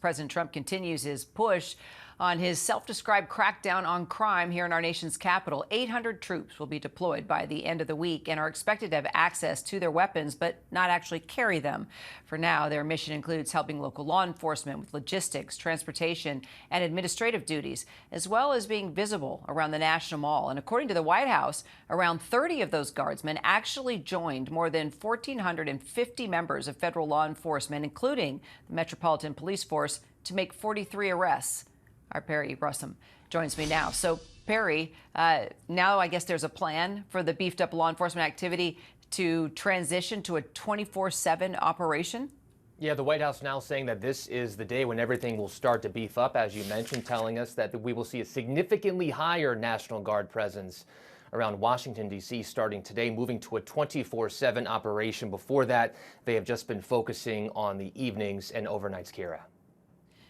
President Trump continues his push on his self-described crackdown on crime here in our nation's capital. 800 troops will be deployed by the end of the week and are expected to have access to their weapons, but not actually carry them. For now, their mission includes helping local law enforcement with logistics, transportation, and administrative duties, as well as being visible around the National Mall. And according to the White House, around 30 of those guardsmen actually joined more than 1,450 members of federal law enforcement, including the Metropolitan Police Force, to make 43 arrests. Our Perry Russum joins me now. So, Perry, now I guess there's a plan for the beefed up law enforcement activity to transition to a 24/7 operation? Yeah, the White House now saying that this is the day when everything will start to beef up, as you mentioned, telling us that we will see a significantly higher National Guard presence around Washington, D.C. starting today, moving to a 24/7 operation. Before that, they have just been focusing on the evenings and overnights, Kira.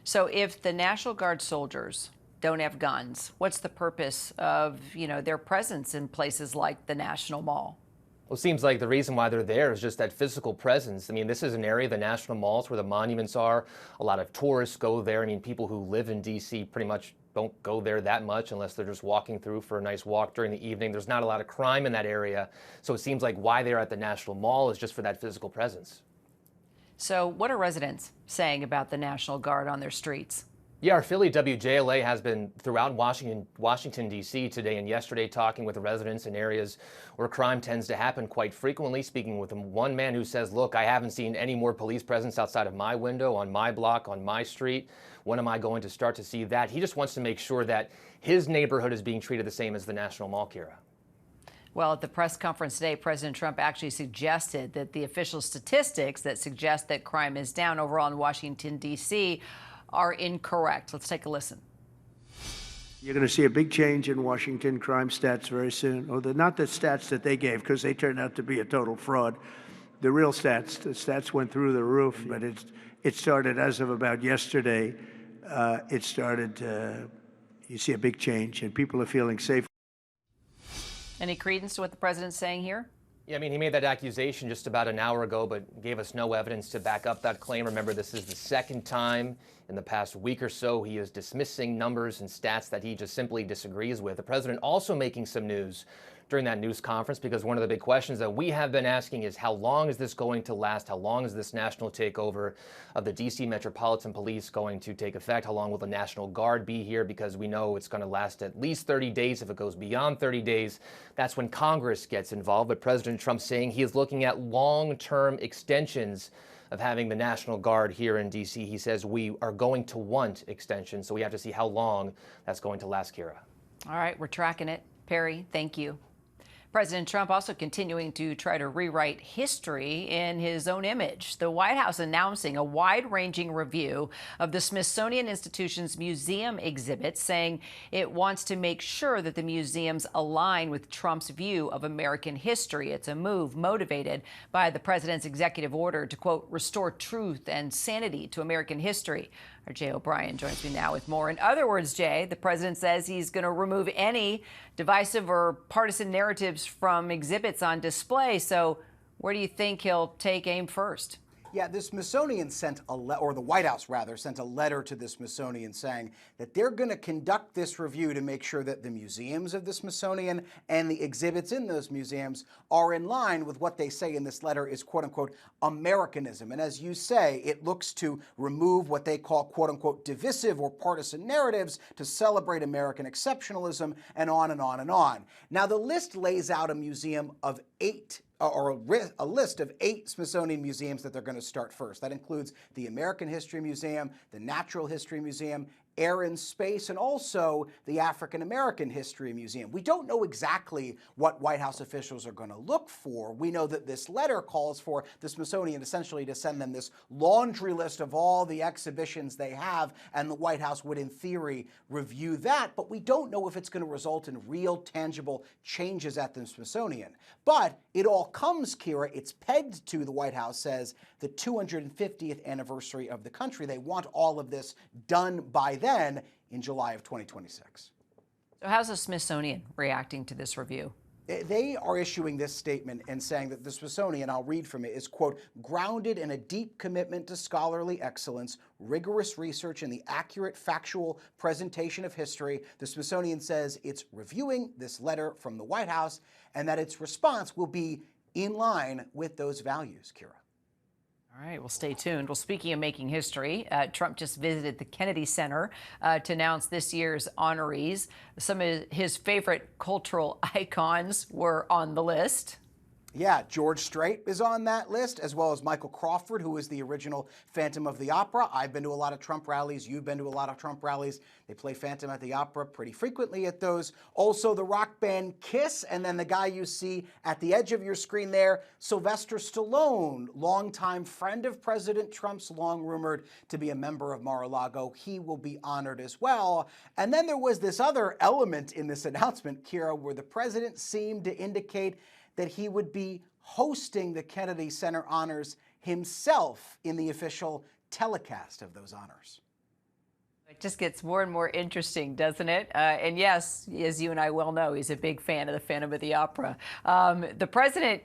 So if the National Guard soldiers don't have guns, what's the purpose of, their presence in places like the National Mall? Well, it seems like the reason why they're there is just that physical presence. I mean, this is an area, the National Malls, where the monuments are. A lot of tourists go there. I mean, people who live in D.C. pretty much don't go there that much unless they're just walking through for a nice walk during the evening. There's not a lot of crime in that area. So it seems like why they're at the National Mall is just for that physical presence. So what are residents saying about the National Guard on their streets? Yeah, our Philly WJLA has been throughout Washington, D.C. today and yesterday, talking with the residents in areas where crime tends to happen quite frequently, speaking with one man who says, look, I haven't seen any more police presence outside of my window, on my block, on my street. When am I going to start to see that? He just wants to make sure that his neighborhood is being treated the same as the National Mall, Kira. Well, at the press conference today, President Trump actually suggested that the official statistics that suggest that crime is down overall in Washington, D.C. are incorrect. Let's take a listen. You're going to see a big change in Washington crime stats very soon. Or not the stats that they gave, because they turned out to be a total fraud. The real stats, the stats went through the roof, but it started as of about yesterday. You see a big change, and people are feeling safe. Any credence to what the president's saying here? Yeah, I mean, he made that accusation just about an hour ago, but gave us no evidence to back up that claim. Remember, this is the second time in the past week or so he is dismissing numbers and stats that he just simply disagrees with. The president also making some news during that news conference, because one of the big questions that we have been asking is how long is this going to last? How long is this national takeover of the D.C. Metropolitan Police going to take effect? How long will the National Guard be here? Because we know it's going to last at least 30 days. If it goes beyond 30 days, that's when Congress gets involved. But President Trump saying he is looking at long-term extensions of having the National Guard here in D.C. He says we are going to want extensions, so we have to see how long that's going to last, Kira. All right, we're tracking it. Perry, thank you. President Trump also continuing to try to rewrite history in his own image. The White House announcing a wide-ranging review of the Smithsonian Institution's museum exhibits, saying it wants to make sure that the museums align with Trump's view of American history. It's a move motivated by the president's executive order to, quote, restore truth and sanity to American history. Our Jay O'Brien joins me now with more. In other words, Jay, the president says he's going to remove any divisive or partisan narratives from exhibits on display. So where do you think he'll take aim first? Yeah, the Smithsonian sent or the White House rather, sent a letter to the Smithsonian saying that they're going to conduct this review to make sure that the museums of the Smithsonian and the exhibits in those museums are in line with what they say in this letter is, quote unquote, Americanism. And as you say, it looks to remove what they call, quote unquote, divisive or partisan narratives to celebrate American exceptionalism, and on and on and on. Now, the list lays out a museum of a list of 8 Smithsonian museums that they're going to start first. That includes the American History Museum, the Natural History Museum, Air and Space, and also the African American History Museum. We don't know exactly what White House officials are going to look for. We know that this letter calls for the Smithsonian essentially to send them this laundry list of all the exhibitions they have, and the White House would, in theory, review that, but we don't know if it's going to result in real, tangible changes at the Smithsonian. But it all comes, Kira, it's pegged to, the White House says, the 250th anniversary of the country. They want all of this done by then in July of 2026. So how's the Smithsonian reacting to this review? They are issuing this statement and saying that the Smithsonian, I'll read from it, is, quote, grounded in a deep commitment to scholarly excellence, rigorous research, and the accurate factual presentation of history. The Smithsonian says it's reviewing this letter from the White House and that its response will be in line with those values, Kira. All right, well, stay tuned. Well, speaking of making history, Trump just visited the Kennedy Center to announce this year's honorees. Some of his favorite cultural icons were on the list. Yeah, George Strait is on that list, as well as Michael Crawford, who was the original Phantom of the Opera. I've been to a lot of Trump rallies. You've been to a lot of Trump rallies. They play Phantom at the Opera pretty frequently at those. Also, the rock band Kiss, and then the guy you see at the edge of your screen there, Sylvester Stallone, longtime friend of President Trump's, long rumored to be a member of Mar-a-Lago. He will be honored as well. And then there was this other element in this announcement, Kira, where the president seemed to indicate that he would be hosting the Kennedy Center honors himself in the official telecast of those honors. It just gets more and more interesting, doesn't it? And yes, as you and I well know, he's a big fan of the Phantom of the Opera. The president,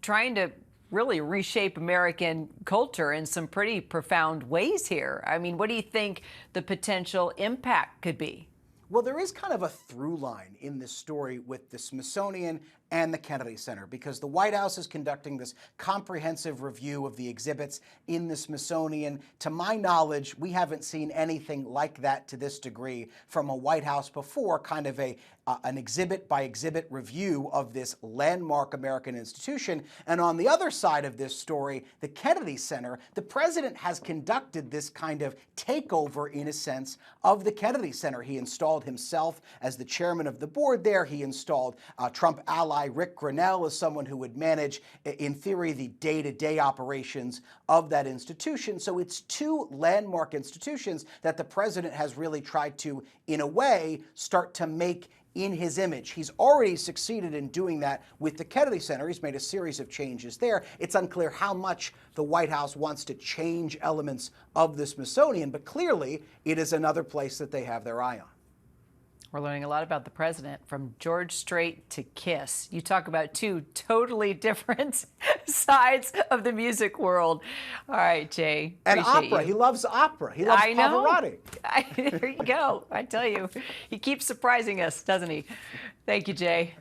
trying to really reshape American culture in some pretty profound ways here. I mean, what do you think the potential impact could be? Well, there is kind of a through line in this story with the Smithsonian and the Kennedy Center, because the White House is conducting this comprehensive review of the exhibits in the Smithsonian. To my knowledge, we haven't seen anything like that to this degree from a White House before, kind of an exhibit-by-exhibit review of this landmark American institution. And on the other side of this story, the Kennedy Center, the president has conducted this kind of takeover, in a sense, of the Kennedy Center. He installed himself as the chairman of the board there. He installed Trump ally Rick Grenell as someone who would manage, in theory, the day-to-day operations of that institution. So it's two landmark institutions that the president has really tried to, in a way, start to make in his image. He's already succeeded in doing that with the Kennedy Center. He's made a series of changes there. It's unclear how much the White House wants to change elements of the Smithsonian, but clearly it is another place that they have their eye on. We're learning a lot about the president, from George Strait to Kiss. You talk about two totally different sides of the music world. All right, Jay. And opera. He loves opera. He loves Pavarotti. There you go. I tell you, he keeps surprising us, doesn't he? Thank you, Jay.